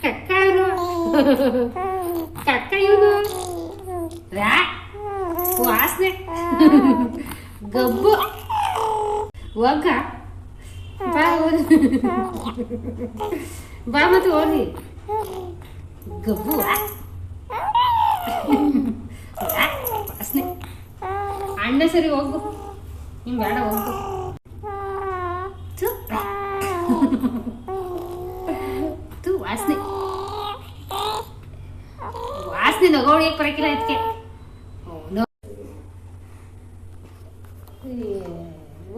ಕಕ್ಕ ಕಕ್ಕ ಇವನು ವಾಸನೆ ಗಬ್ಬು ಹೋಗ ಬಾ ಮತ್ತೆ ಹೋಗಿ ಗಬ್ಬು ವಾಸನೆ ಅಣ್ಣ ಸರಿ ಹೋಗು ನಿಮ್ ಬೇಡ ಹೋಗು ವಾಸನೆ ವಾಸನೆ ನಗೋಳಿಯಕ್ಕೆ ಬರಕಿಲ್ಲ ಇದಕ್ಕೆ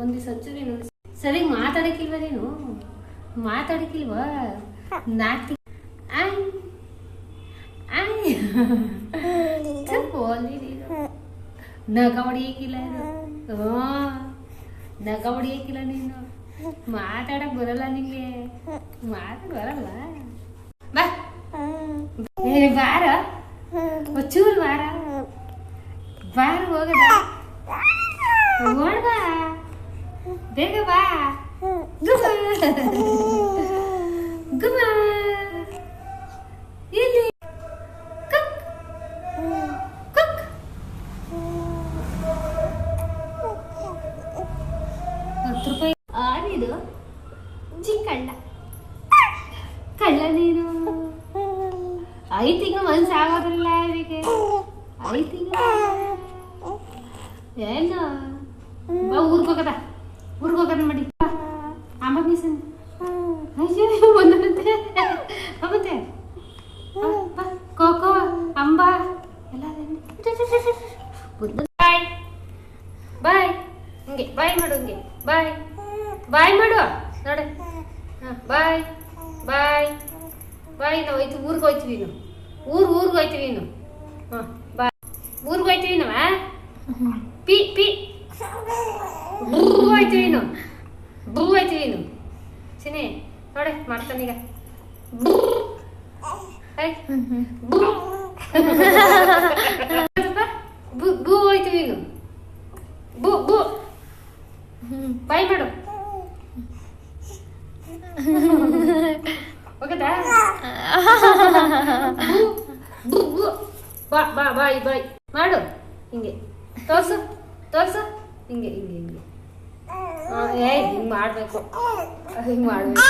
ಒಂದು ದಿವಸ ಸರಿ ಮಾತಾಡಕ್ಕಿಲ್ವ ನೀನು ಮಾತಾಡಕ್ಕಿಲ್ವಾ ನಾಲ್ಕು ನಗ ಹೊಡಿಯಕ್ಕಿಲ್ಲ ಇದು ನಗ ಹೊಡಿಯಕ್ಕಿಲ್ಲ ನೀನು ಮಾತಾಡಕ್ ಬರಲ್ಲ ನಿಂಗೆ ಮಾತಾಡ ಬರಲ್ಲ ಬಾ ಬಾರ ಚೂರು ಬಾರ ಬಾರ ಹೋಗದ ಓಡ್ ಬಾ ಬೇಗ ಬಾ ಗುಮ ಇಲ್ಲಿ ಕಕ್ ಕಕ್ 10 ರೂಪಾಯಿ ಆನಿದು ಜಿ ಕಳ್ಳ ಕಳ್ಳ ನೀನು 5 ತಿಂಗಳು ಮನ್ಸಾಗೋದಿಲ್ಲ ಅವರಿಗೆ 5 ತಿಂಗಳು ಏನು ಬಾ ಊರ್ಗೋಗದ ಮಾಡಿ ಅಮ್ಮ ಮೀಸನ್ ಅಯ್ಯೋ ಒಂದಂತೆ ಮತ್ತೆ ಕೋಕೋ ಅಂಬ ಎಲ್ಲ ಬಾಯ್ ಬಾಯ್ ಹಿಂಗೆ ಬಾಯ್ ಮಾಡು ಹಿಂಗೆ ಬಾಯ್ ಬಾಯ್ ಮಾಡು ನೋಡ ಬಾಯ್ ಬಾಯ್ ಬಾಯ್ ನಾವು ಹೋಯ್ತು ಊರಿಗೆ ಹೋಯ್ತೀವಿ ನಾವು ಊರಿಗೆ ಹೋಯ್ತೀವಿ ನಾವು ಹಾಂ ಬಾಯ್ ಊರಿಗೆ ಹೋಯ್ತೀವಿ ನಾವ ಪಿ ಪಿ ಹೋಯ್ತೀವಿ ನಾವು ಹೋಯ್ತೀವಿ ನಾವು ಚಿನಿ ನೋಡೆ ಮಾಡ್ತಾನೀಗ ಬೂ ಹೋಯ್ತೀವಿ ಇನ್ನು ಬೂ ಬೂ ಬಾಯ್ ಮಾಡು ಹೋಗದಾ ಬೂ ಬೂ ಬಾ ಬಾ ಬಾಯ್ ಬಾಯ್ ಮಾಡು ಹಿಂಗೆ ತೋರ್ಸು ಹಿಂಗೆ ಹಿಂಗೆ ಹಿಂಗೆ ಹಿಂಗೆ ಮಾಡಬೇಕು ಹಿಂಗೆ ಮಾಡಬೇಕು